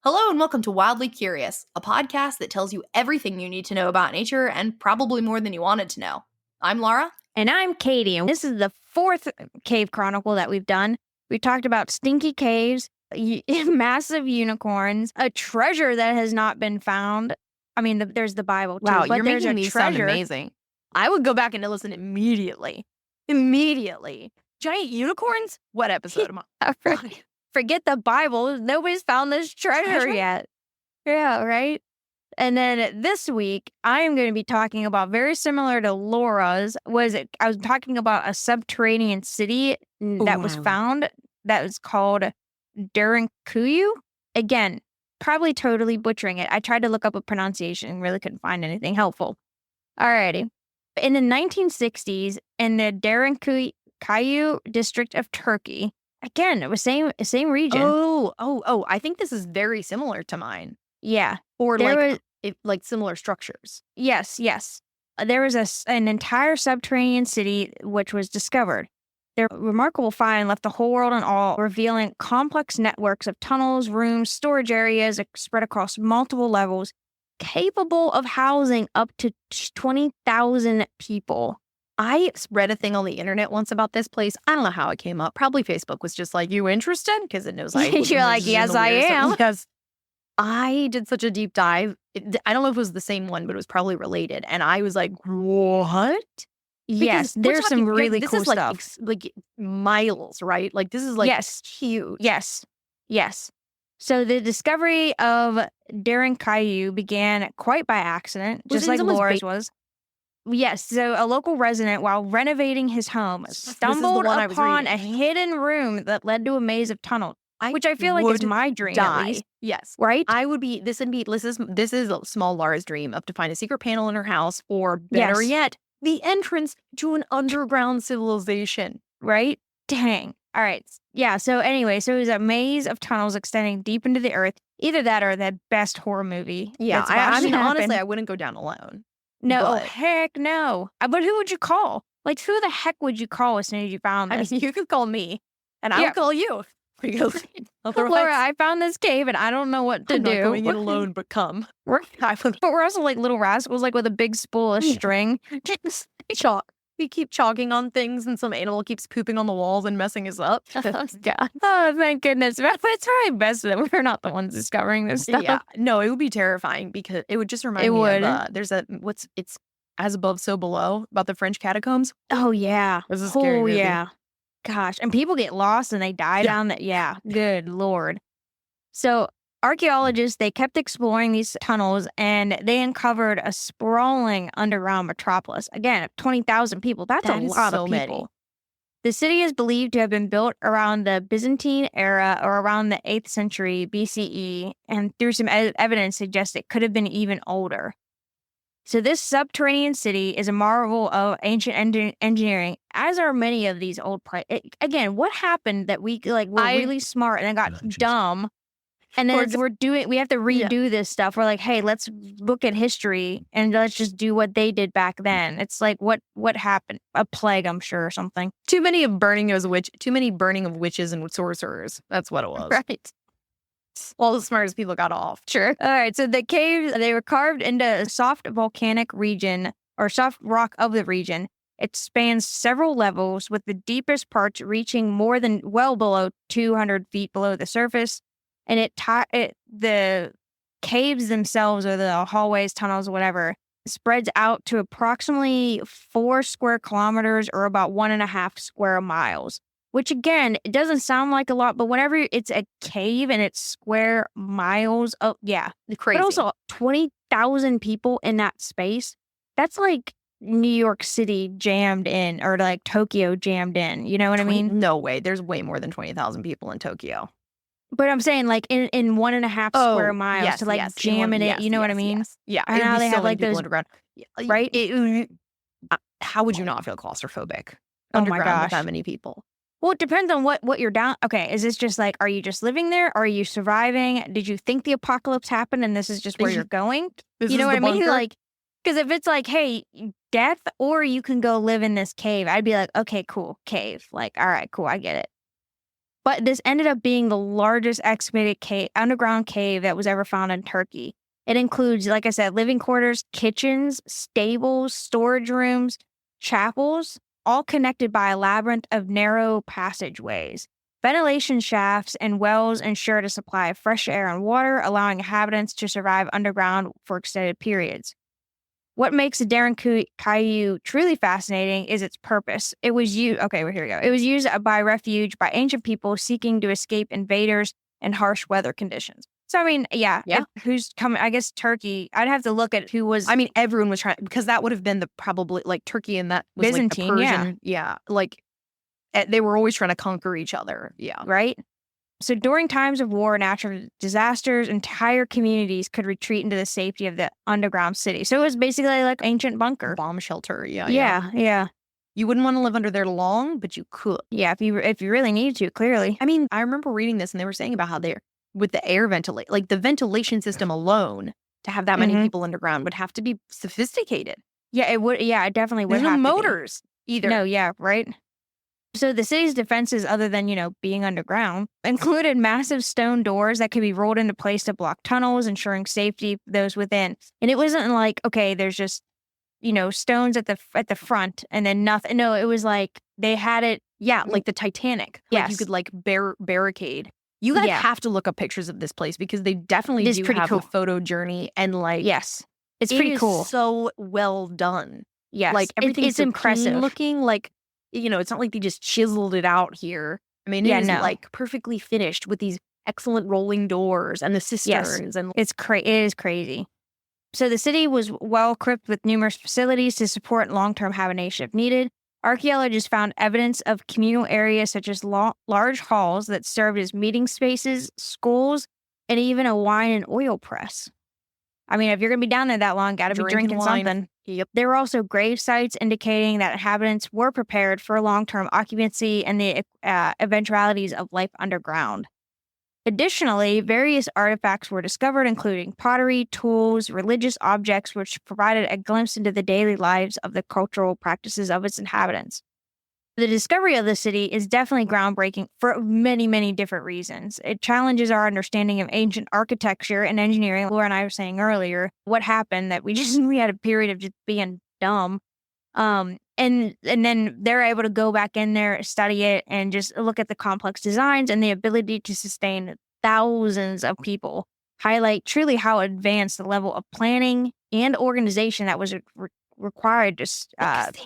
Hello and welcome to Wildly Curious, a podcast that tells you everything you need to know about nature and probably more than you wanted to know. I'm Laura. And I'm Katy, and this is the fourth cave chronicle that we've done. We talked about stinky caves, massive unicorns, a treasure that has not been found. I mean, there's the Bible too. Wow, but you're there's making a these sound treasure. amazing. I would go back and listen immediately. Immediately. Giant unicorns? What episode am I? Forget the Bible. Nobody's found this treasure yet. Yeah, right? And then this week, I am going to be talking about, very similar to Laura's, I was talking about a subterranean city that was found that was called Derinkuyu. Again, probably totally butchering it. I tried to look up a pronunciation, really couldn't find anything helpful. Alrighty. In the 1960s, in the Derinkuyu district of Turkey, again, it was same region. Oh, I think this is very similar to mine. Yeah. Or like similar structures. Yes. There was an entire subterranean city which was discovered. Their remarkable find left the whole world in awe, revealing complex networks of tunnels, rooms, storage areas spread across multiple levels, capable of housing up to 20,000 people. I read a thing on the internet once about this place. I don't know how it came up. Probably Facebook was just like, "You interested?" Because it knows I. You're like, "Yes, I am." Because I did such a deep dive. I don't know if it was the same one, but it was probably related. And I was like, "What?" Yes, there's some really cool stuff. Like miles, right? Like this is like huge. Yes. So the discovery of Derinkuyu began quite by accident, just like Laura's was. Yes, so a local resident, while renovating his home, stumbled upon a hidden room that led to a maze of tunnels, which I feel like is my dream, at least. Yes. Right? This is a small Laura's dream, up to find a secret panel in her house, or better yet, the entrance to an underground civilization. Right? Dang. All right. Yeah, so anyway, so it was a maze of tunnels extending deep into the earth. Either that or the best horror movie. Yeah, I mean, honestly, I wouldn't go down alone. No, heck no. But who would you call? Like, who the heck would you call as soon as you found this? I mean, you could call me, and I would call you. Because Laura, I found this cave, and I don't know what to do. I'm not going in alone, but come. But we're also like little rascals, like with a big spool of string. Chalk. We keep chalking on things, and some animal keeps pooping on the walls and messing us up. Oh, thank goodness. But it's probably best that we're not the ones discovering this stuff. Yeah, no, it would be terrifying because it would just remind me of, it's as above, so below, about the French catacombs. Oh, yeah. This is a scary movie. Yeah. Gosh, and people get lost and they die down there. Yeah, good Lord. So archaeologists, they kept exploring these tunnels and they uncovered a sprawling underground metropolis. Again, 20,000 people. That's a lot of people. Many. The city is believed to have been built around the Byzantine-era or around the 8th century BCE, and through some evidence suggests it could have been even older. So this subterranean city is a marvel of ancient engineering, as are many of these old places. Again, what happened that we're really smart and then got dumb, and then we have to redo this stuff. We're like, hey, let's look at history and let's just do what they did back then. It's like what happened? A plague, I'm sure, or something. Too many burning of witches and sorcerers. That's what it was. Right. All the smartest people got off. Sure. All right. So the caves, they were carved into a soft volcanic region or soft rock of the region. It spans several levels, with the deepest parts reaching well below 200 feet below the surface. And the caves themselves, or the hallways, tunnels, whatever, spreads out to approximately 4 square kilometers, or about 1.5 square miles. Which, again, it doesn't sound like a lot, but whenever it's a cave and it's square miles, crazy. But also 20,000 people in that space, that's like New York City jammed in, or like Tokyo jammed in. You know what I mean? No way. There's way more than 20,000 people in Tokyo. But I'm saying, like, in 1.5 square miles to jam it in. You know what I mean? Yes. Yeah. And now they have like those underground. Right? How would you not feel claustrophobic? Oh my gosh. With that many people. Well, it depends on what you're down. Okay, is this just like, are you just living there? Are you surviving? Did you think the apocalypse happened and this is just where you're going? You know what I mean? Like, because if it's like, hey, death, or you can go live in this cave, I'd be like, okay, cool, cave. Like, all right, cool, I get it. But this ended up being the largest excavated underground cave that was ever found in Turkey. It includes, like I said, living quarters, kitchens, stables, storage rooms, chapels, all connected by a labyrinth of narrow passageways. Ventilation shafts and wells ensured a supply of fresh air and water, allowing inhabitants to survive underground for extended periods. What makes the Derinkuyu truly fascinating is its purpose. It was used. Okay, well, here we go. It was used by refuge by ancient people seeking to escape invaders and harsh weather conditions. So I mean, yeah. Who's coming? I guess Turkey. I'd have to look at who was. I mean, everyone was trying, because that would have been probably like Turkey, and that was Byzantine, like the Persian. Yeah, like they were always trying to conquer each other. Yeah, right. So during times of war, natural disasters, entire communities could retreat into the safety of the underground city. So it was basically like ancient bunker, bomb shelter. Yeah. You wouldn't want to live under there long, but you could. Yeah, if you really need to. Clearly, I mean, I remember reading this, and they were saying about how they're with the air ventilate, like the ventilation system alone, to have that many people underground would have to be sophisticated. Yeah, it would. Yeah, it definitely would. There's no motors either. No, yeah, right. So the city's defenses, other than, being underground, included massive stone doors that could be rolled into place to block tunnels, ensuring safety for those within. And it wasn't like, okay, there's just, stones at the front and then nothing. No, it was like they had it. Yeah, like the Titanic. Yes. Like you could like barricade. You guys have to look up pictures of this place, because they definitely do have cool. a photo journey, and like yes, it's pretty cool. So well done. Yes, like everything's it's so impressive looking. Like, it's not like they just chiseled it out here. I mean, it is like perfectly finished with these excellent rolling doors and the cisterns, and it is crazy. So the city was well equipped with numerous facilities to support long-term habitation if needed. Archaeologists found evidence of communal areas such as large halls that served as meeting spaces, schools, and even a wine and oil press. I mean, if you're going to be down there that long, got to be drinking wine. Something. Yep. There were also grave sites indicating that inhabitants were prepared for long-term occupancy and the eventualities of life underground. Additionally, various artifacts were discovered, including pottery, tools, religious objects, which provided a glimpse into the daily lives of the cultural practices of its inhabitants. The discovery of the city is definitely groundbreaking for many, many different reasons. It challenges our understanding of ancient architecture and engineering. Laura and I were saying earlier, what happened that we had a period of just being dumb. And then they're able to go back in there, study it, and just look at the complex designs and the ability to sustain thousands of people, highlight truly how advanced the level of planning and organization that was required to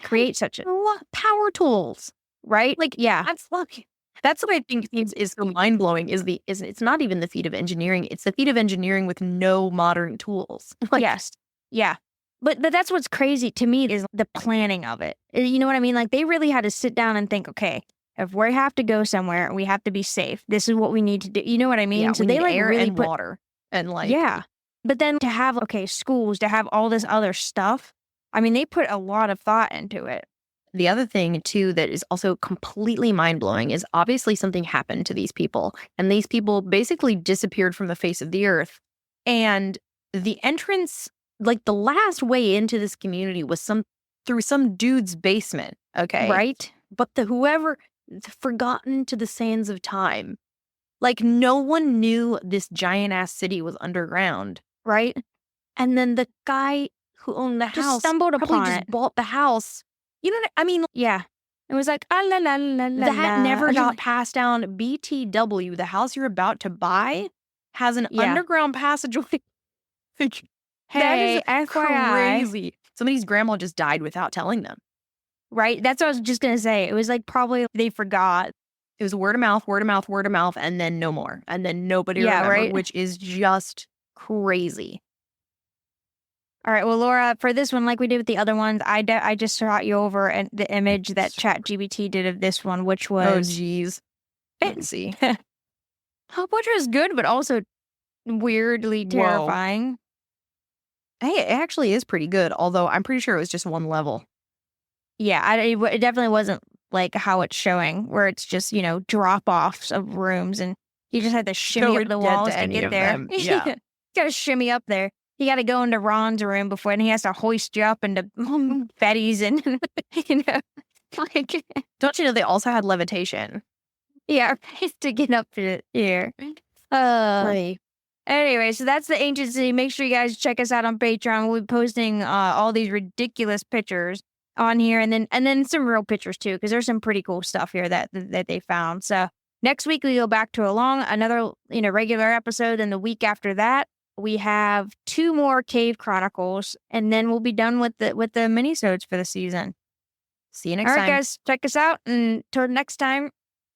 create such a power tools, right? Like, yeah, that's what I think is so mind blowing. It's not even the feat of engineering; it's the feat of engineering with no modern tools. Yes, yeah. But that's what's crazy to me is the planning of it. You know what I mean? Like, they really had to sit down and think, okay, if we have to go somewhere, we have to be safe. This is what we need to do. You know what I mean? Yeah, so they like air really and water and But then to have schools, to have all this other stuff. I mean, they put a lot of thought into it. The other thing, too, that is also completely mind-blowing is obviously something happened to these people. And these people basically disappeared from the face of the earth. And the entrance, like the last way into this community was through some dude's basement, okay? Right? But whoever, forgotten to the sands of time. Like, no one knew this giant-ass city was underground. Right? And then the guy who owned the house stumbled upon just bought the house. You know what I mean? Yeah. It was like, la la la la. That never got passed down. BTW, the house you're about to buy, has an underground passageway. Hey, that is crazy. Somebody's grandma just died without telling them. Right? That's what I was just going to say. It was like probably they forgot. It was word of mouth, and then no more. And then nobody remembered, right? Which is just crazy. All right, well, Laura, for this one, like we did with the other ones, I just shot you over the image that ChatGPT did of this one, which was... Oh, geez. Fancy. Which was good, but also weirdly terrifying. Hey, it actually is pretty good, although I'm pretty sure it was just one level. Yeah, it definitely wasn't like how it's showing, where it's just, drop-offs of rooms, and you just had to shimmy up the walls to get there. Yeah. You got to shimmy up there. You got to go into Ron's room before, and he has to hoist you up into Betty's, and Don't you know they also had levitation? Yeah, to get up to here. Uh, Right. Anyway, so that's the ancient city. Make sure you guys check us out on Patreon. We'll be posting all these ridiculous pictures on here, and then some real pictures too, because there's some pretty cool stuff here that they found. So next week we go back to another regular episode, and the week after that we have 2 more cave chronicles, and then we'll be done with the minisodes for the season. See you All next right, time. guys, check us out, and till next time,